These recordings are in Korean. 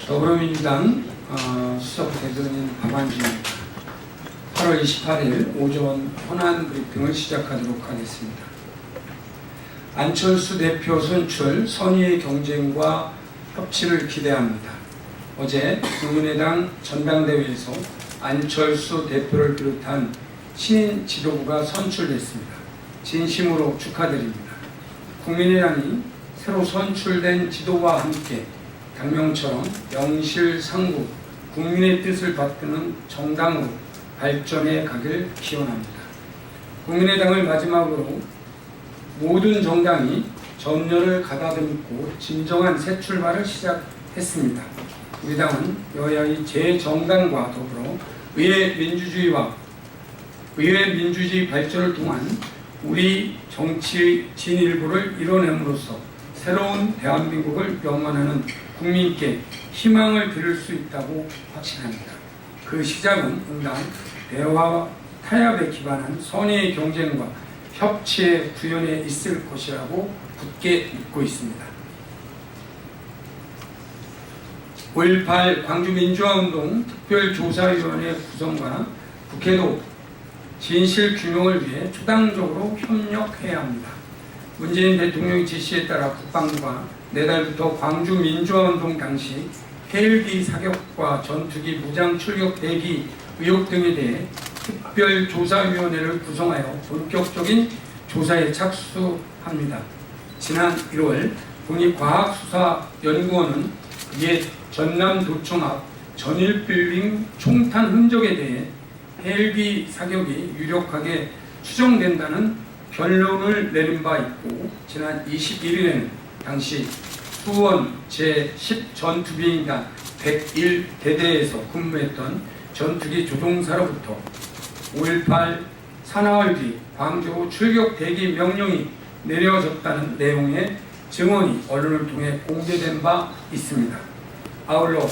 더불어민주당 수석 대변인 박완주입니다. 8월 28일 오전 현안 브리핑을 시작하도록 하겠습니다. 안철수 대표 선출 선의의 경쟁과 협치를 기대합니다. 어제 국민의당 전당대회에서 안철수 대표를 비롯한 신인 지도부가 선출됐습니다. 진심으로 축하드립니다. 국민의당이 새로 선출된 지도와 함께 당명처럼 명실상부 국민의 뜻을 받드는 정당으로 발전해 가길 기원합니다. 국민의당을 마지막으로 모든 정당이 전열을 가다듬고 진정한 새 출발을 시작했습니다. 우리 당은 여야의 재정당과 더불어 의회 민주주의 발전을 통한 우리 정치의 진일보를 이뤄냄으로써 새로운 대한민국을 영원하는 국민께 희망을 드릴 수 있다고 확신합니다. 그 시작은 응당 대화와 타협에 기반한 선의의 경쟁과 협치의 구현에 있을 것이라고 굳게 믿고 있습니다. 5.18 광주민주화운동 특별조사위원회 구성과 국회도 진실규명을 위해 초당적으로 협력해야 합니다. 문재인 대통령의 지시에 따라 국방부가 내달부터 광주민주화운동 당시 헬기 사격과 전투기 무장 출격 대기 의혹 등에 대해 특별조사위원회를 구성하여 본격적인 조사에 착수합니다. 지난 1월 국립과학수사연구원은 이에 전남도청 앞 전일빌딩 총탄 흔적에 대해 헬기 사격이 유력하게 추정된다는 결론을 내린 바 있고, 지난 21일에는 당시 수원 제10 전투비행단 101대대에서 근무했던 전투기 조종사로부터 5.18 사나흘 뒤 광주 출격 대기 명령이 내려졌다는 내용의 증언이 언론을 통해 공개된 바 있습니다. 아울러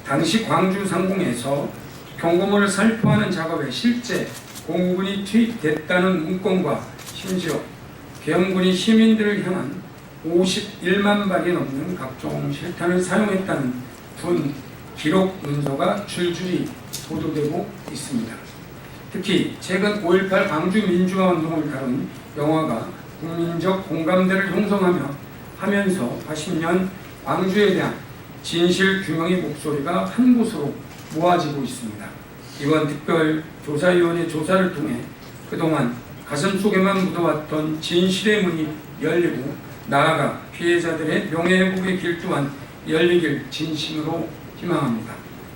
당시 광주 상공에서 경고문을 살포하는 작업에 실제 공군이 투입됐다는 문건과 심지어 계엄군이 시민들을 향한 51만 발이 넘는 각종 실탄을 사용했다는 군 기록 문서가 줄줄이 보도되고 있습니다. 특히 최근 5.18 광주 민주화운동을 다룬 영화가 국민적 공감대를 형성하면서 80년 광주에 대한 진실규명의 목소리가 한 곳으로 모아지고 있습니다. 이번 특별조사위원회 조사를 통해 그동안 가슴속에만 묻어왔던 진실의 문이 열리고 나아가 피해자들의 명예회복의 길 또한 열리길 진심으로 희망합니다.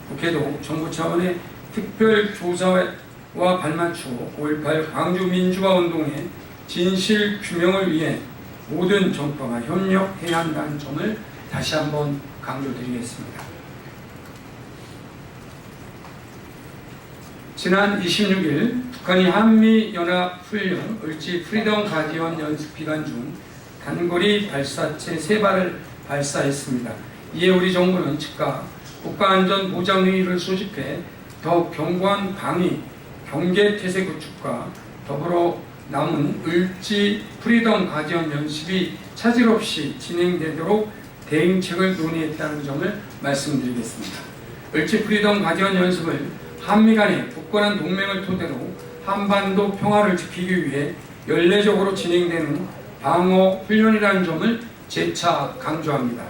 국회도 정부 차원의 특별조사와 발맞추어 5.18 광주민주화운동의 진실규명을 위해 모든 정파가 협력해야 한다는 점을 다시 한번 강조드리겠습니다. 지난 26일 북한이 한미연합훈련 을지 프리덤 가디언 연습 기간 중 단거리 발사체 3발을 발사했습니다. 이에 우리 정부는 즉각 국가안전보장회의를 소집해 더욱 견고한 방위, 경계태세 구축과 더불어 남은 을지 프리덤 가디언 연습이 차질 없이 진행되도록 대응책을 논의했다는 점을 말씀드리겠습니다. 을지 프리덤 가디언 연습을 한미 간의 굳건한 동맹을 토대로 한반도 평화를 지키기 위해 연례적으로 진행되는 방어 훈련이라는 점을 재차 강조합니다.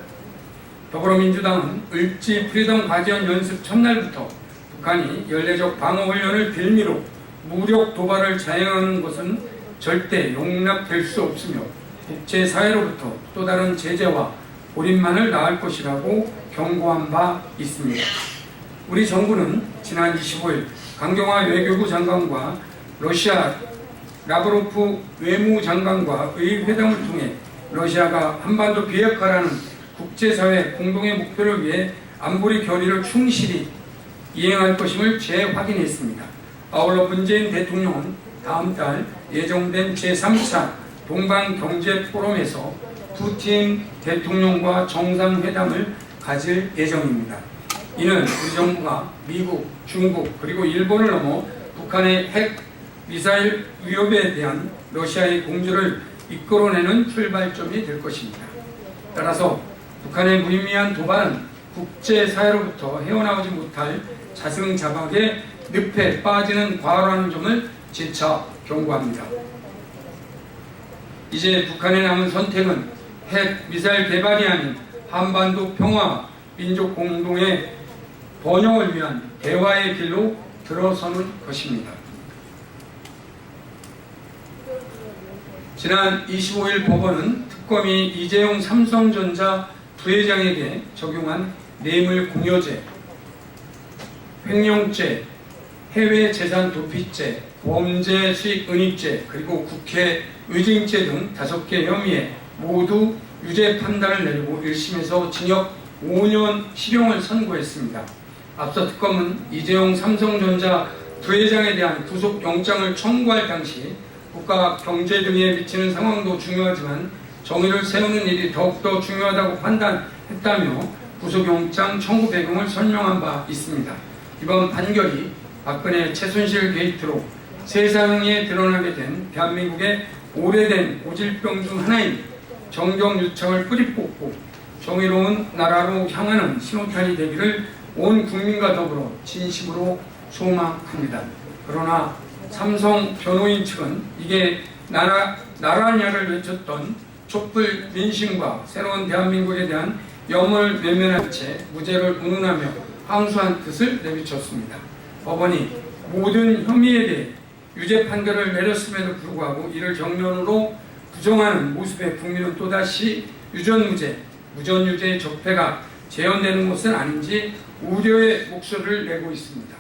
더불어민주당은 을지 프리덤 가디언 연습 첫날부터 북한이 연례적 방어 훈련을 빌미로 무력 도발을 자행하는 것은 절대 용납될 수 없으며 국제사회로부터 또 다른 제재와 고립만을 낳을 것이라고 경고한 바 있습니다. 우리 정부는 지난 25일 강경화 외교부 장관과 러시아 라브로프 외무장관과의 회담을 통해 러시아가 한반도 비핵화라는 국제사회 공동의 목표를 위해 안보리 결의를 충실히 이행할 것임을 재확인했습니다. 아울러 문재인 대통령은 다음 달 예정된 제3차 동방경제포럼에서 푸틴 대통령과 정상회담을 가질 예정입니다. 이는 우리 정부가 미국, 중국 그리고 일본을 넘어 북한의 핵 미사일 위협에 대한 러시아의 공조를 이끌어내는 출발점이 될 것입니다. 따라서 북한의 무의미한 도발은 국제사회로부터 헤어나오지 못할 자승자박의 늪에 빠지는 과로라는 점을 재차 경고합니다. 이제 북한에 남은 선택은 핵 미사일 개발이 아닌 한반도 평화 민족 공동의 번영을 위한 대화의 길로 들어서는 것입니다. 지난 25일 법원은 특검이 이재용 삼성전자 부회장에게 적용한 뇌물공여죄, 횡령죄, 해외재산 도피죄, 범죄수익은닉죄, 그리고 국회의증죄 등 5개 혐의에 모두 유죄 판단을 내리고 1심에서 징역 5년 실형을 선고했습니다. 앞서 특검은 이재용 삼성전자 부회장에 대한 구속영장을 청구할 당시 국가 경제 등에 미치는 상황도 중요하지만 정의를 세우는 일이 더욱더 중요하다고 판단했다며 구속영장 청구 배경을 설명한 바 있습니다. 이번 판결이 박근혜 최순실 게이트로 세상에 드러나게 된 대한민국의 오래된 고질병 중 하나인 정경유착을 뿌리 뽑고 정의로운 나라로 향하는 신호탄이 되기를 온 국민과 더불어 진심으로 소망합니다. 그러나 삼성 변호인 측은 이게 나라냐를 외쳤던 촛불 민심과 새로운 대한민국에 대한 염을 외면한 채 무죄를 운운하며 항소한 뜻을 내비쳤습니다. 법원이 모든 혐의에 대해 유죄 판결을 내렸음에도 불구하고 이를 정면으로 부정하는 모습에 국민은 또다시 유전무죄, 무전유죄의 적폐가 재현되는 것은 아닌지 우려의 목소리를 내고 있습니다.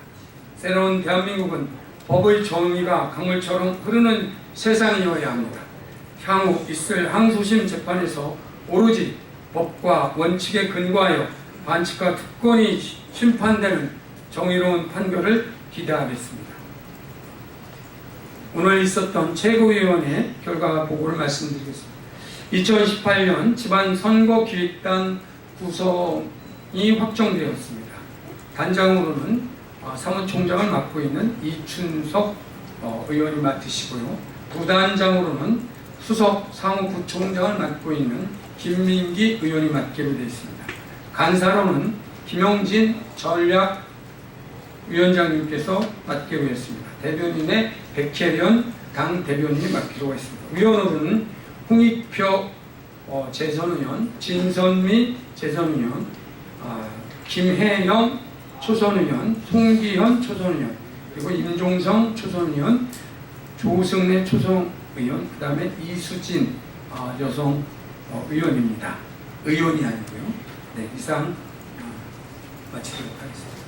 새로운 대한민국은 법의 정의가 강물처럼 흐르는 세상이어야 합니다. 향후 있을 항소심 재판에서 오로지 법과 원칙에 근거하여 반칙과 특권이 심판되는 정의로운 판결을 기대하겠습니다. 오늘 있었던 최고위원회 결과 보고를 말씀드리겠습니다. 2018년 지방선거기획단 구성이 확정되었습니다. 단장으로는 사무총장을 맡고 있는 이춘석 의원이 맡으시고요. 부단장으로는 수석 사무부총장을 맡고 있는 김민기 의원이 맡기로 되어 있습니다. 간사로는 김용진 전략위원장님께서 맡기로 했습니다. 대변인의 백혜련 당대변인이 맡기로 했습니다. 위원으로는 홍익표 재선의원, 진선미 재선의원, 김혜영 초선의원, 송기현 초선의원, 그리고 임종성 초선의원, 조승래 초선의원, 그 다음에 이수진 여성 의원입니다. 의원이 아니고요. 네, 이상 마치도록 하겠습니다.